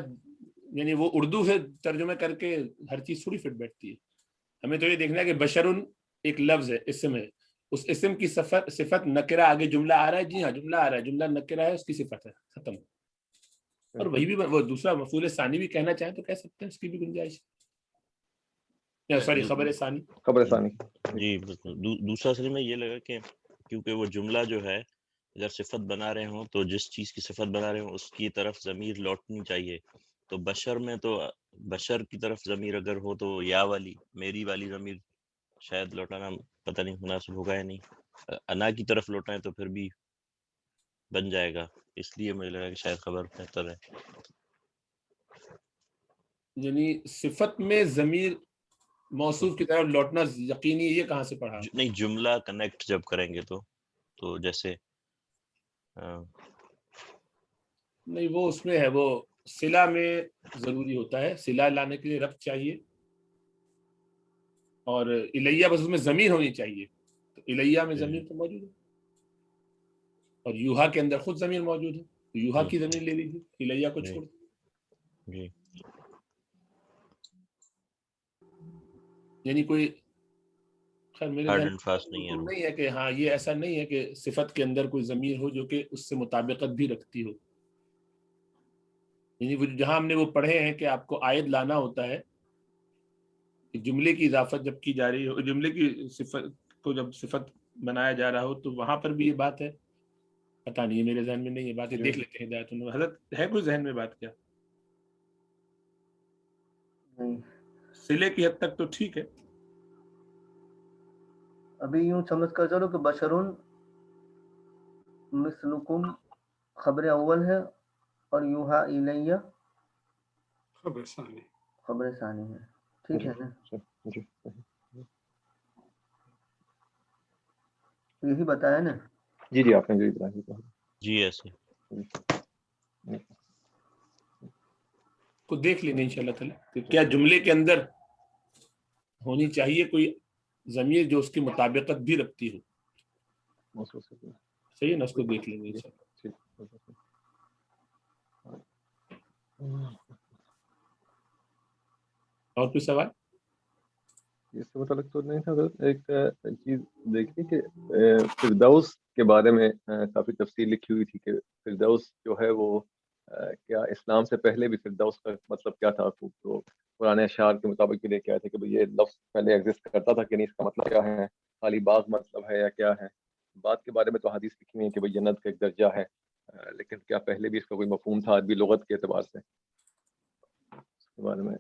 یعنی وہ اردو سے ترجمہ کر کے ہر چیز تھوڑی فٹ بیٹھتی ہے. ہمیں تو یہ دیکھنا ہے کہ بشرن ایک لفظ ہے، اسم ہے، اس اسم کی صفت نکرہ، آگے جملہ آ رہا ہے، جی ہاں جملہ آ رہا ہے، جملہ نکرہ ہے، اس کی صفت ہے، ختم. اور وہی بھی وہ دوسرا مفعول ثانی بھی کہنا چاہیں تو کہہ سکتے ہیں، اس کی بھی گنجائش ہے. سوری خبر ثانی. خبر ثانی. جی دوسرا اصل میں یہ لگا کہ کیونکہ وہ جملہ جو ہے اگر صفت بنا رہے ہوں تو جس چیز کی صفت بنا رہے ہوں اس کی طرف ضمیر لوٹنی چاہیے. تو بشر میں تو بشر کی طرف ضمیر اگر ہو تو یا والی میری والی ضمیر شاید لوٹانا پتہ نہیں مناسب ہوگا یا نہیں. انا کی طرف لوٹائیں تو پھر بھی بن جائے گا، اس لیے مجھے لگا کہ شاید خبر بہتر ہے. یعنی صفت میں ضمیر موصوف کی طرف لوٹنا یقینی، یہ کہاں سے پڑھا؟ نہیں جملہ کنیکٹ جب کریں گے تو جیسے نہیں وہ اس میں ہے، وہ صلہ میں ضروری ہوتا ہے، صلہ لانے کے لیے رفع چاہیے، اور الیہ بس اس میں ضمیر ہونی چاہیے. تو الیہ میں ضمیر تو موجود ہے، اور یوحا کے اندر خود ضمیر موجود ہے، تو یوحا کی ضمیر لے لیجیے، الیہ کو چھوڑ. جی یعنی کوئی خیر میرے ہارڈ ذہن اینڈ فاسٹ نہیں ہے. نہیں ہے کہ ہاں یہ ایسا نہیں ہے کہ صفت کے اندر کوئی ضمیر ہو جو کہ اس سے مطابقت بھی رکھتی ہو. یعنی وہ جہاں ہم نے وہ پڑھے ہیں کہ آپ کو عائد لانا ہوتا ہے، جملے کی اضافت جب کی جا رہی ہو، جملے کی صفت کو جب صفت بنایا جا رہا ہو، تو وہاں پر بھی یہ بات ہے. پتہ نہیں ہے، میرے ذہن میں نہیں ہے بات، یہ دیکھ لیتے ہیں ہدایت النور. حضرت ہے کوئی ذہن میں بات کیا؟ نہیں صلے کی حد تک تو ٹھیک ہے. ابھی یوں سمجھ کر چلو کہ بشرون مثلکم خبر اول ہے اور یوحا الیہ خبر ثانی. خبر ثانی ہے. ٹھیک ہے نا؟ جی یہی بتایا نا. جی جی آپ نے جو ابراہیم کہا. جی ایسے کو دیکھ لینا انشاءاللہ تعالی کہ کیا جملے کے اندر ہونی چاہیے کوئی ضمیر جو اس کی مطابقت بھی رکھتی ہو. صحیح ہے نا؟ اس کو دیکھ لیں گے انشاءاللہ. اور کوئی سوال؟ اس سے متعلق تو نہیں تھا. ایک چیز دیکھی کہ فردوس کے بارے میں کافی تفصیل لکھی ہوئی تھی کہ فردوس جو ہے وہ کیا اسلام سے پہلے بھی فردوس کا مطلب کیا تھا. تو پرانے اشعار کے مطابق یہ کیا تھا کہ یہ لفظ پہلے ایگزسٹ کرتا تھا کہ نہیں، اس کا مطلب کیا ہے، خالی باغ مطلب ہے یا کیا ہے. بات کے بارے میں تو حدیث لکھی ہوئی ہے کہ بھئی جنت کا ایک درجہ ہے، لیکن کیا پہلے بھی اس کا کوئی مفہوم تھا عربی لغت کے اعتبار سے؟ اس کے بارے میں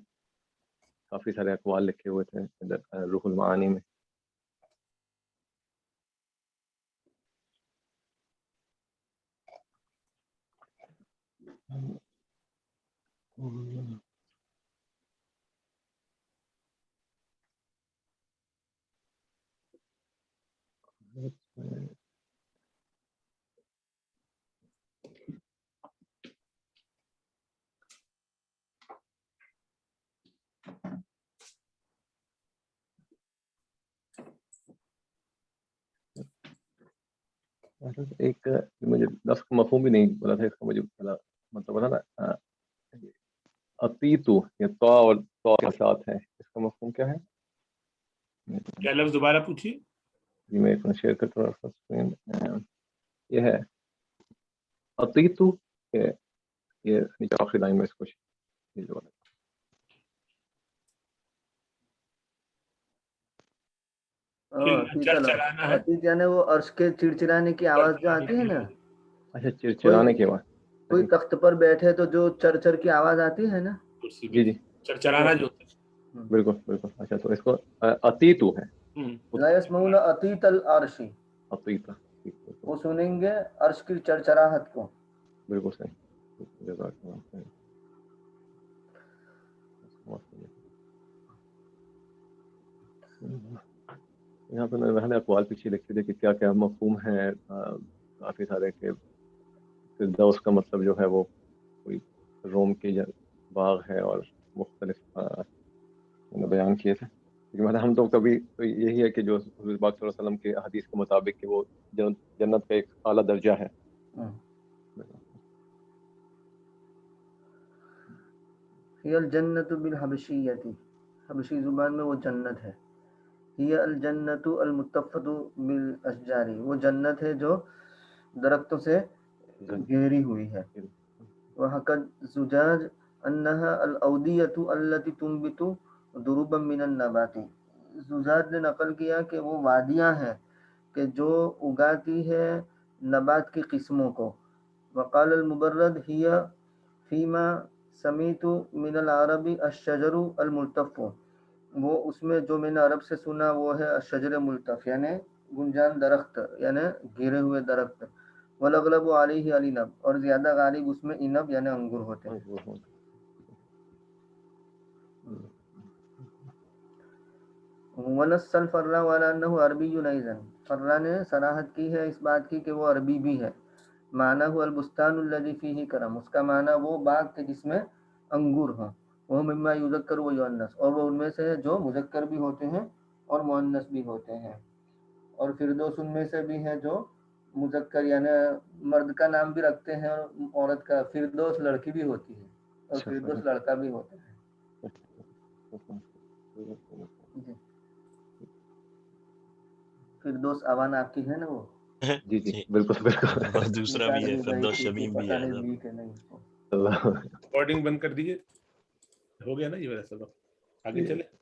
کافی سارے اقوال لکھے ہوئے تھے روح المعانی میں. ایک مجھے لفظ کا مفہوم بھی نہیں بولا تھا، اس کا مجھے مطلب بتا نا اطیتو یہ طا اور طا کے ساتھ ہے، اس کا مفہوم کیا ہے؟ کیا لفظ دوبارہ پوچھیے. جی میں اپنا شیئر کرتا ہوں. یہ ہے اطیتو، یہ نیچے آخری لائن میں اس کو عتیق یعنی وہ عرش کے چڑچڑانے کی آواز جو آتی ہے نا. اچھا چڑچڑانے کی آواز. کوئی تخت پر بیٹھے تو جو چرچر کی آواز آتی ہے نا. جی جی چرچرانا جو ہوتا ہے. بالکل بالکل. اچھا تو اس کو اطیتو ہے. لا یسمعون اطیت العرش، اطیتا وہ سنیں گے عرش کی چرچراہٹ کو. بالکل صحیح. جزاک اللہ خیر. یہاں پہ میں نے اقوال پیچھے لکھے تھے کہ کیا کیا مفہوم ہے کافی سارے کہ فردوس کا مطلب جو ہے وہ کوئی روم کے باغ ہے اور مختلف میں نے بیان کیے تھے. لیکن ہم تو کبھی تو یہی ہے کہ جو حضور پاک صلی اللہ علیہ وسلم کے حدیث کے مطابق کہ وہ جنت کا ایک اعلیٰ درجہ ہے. ہی الجنت بالحبشیۃ، حبشی زبان میں وہ جنت ہے. ہی الجنت المتفت بالاشجار، وہ جنت ہے جو درختوں سے گھیری ہوئی ہے. وحقد زجاج انہا الاودیۃ التي تنبت ضروبا من النبات، زجاج نے نقل کیا کہ وہ وادیاں ہیں کہ جو اگاتی ہے نبات کی قسموں کو. وقال المبرد ہی فیما سمیت من العرب الشجر الملتف، وہ اس میں جو میں نے عرب سے سنا وہ ہے الشجر ملتف یعنی گنجان درخت یعنی گھیرے ہوئے درخت. والاغلب علیہ العنب، اور زیادہ غالب اس میں عنب یعنی انگور ہوتے ہیں. ونص الفراء على انه عربی ايضا، فرا نے صراحت کی ہے اس بات کی کہ وہ عربی بھی ہے. معنی هو البستان الذي فيه کرم، اس کا معنی وہ باغ کے جس میں انگور ہوں. وہ مما یذکر و یؤنث، اور وہ ان میں سے جو مذکر بھی ہوتے ہیں اور مؤنث بھی ہوتے ہیں. اور فردوس ان میں سے بھی ہے جو مذکر یعنی مرد کا نام بھی رکھتے ہیں اور عورت کا. فردوس لڑکی بھی ہوتی ہے اور فردوس لڑکا بھی ہوتا ہے. جی فردوس اوان آپ کی ہے نا وہ. جی جی بالکل بالکل. دوسرا بھی ہے فردوس شمیم بھی ہے. ریکارڈنگ بند کر دیجیے. ہو گیا نا یہ والا سبق، آگے چلے.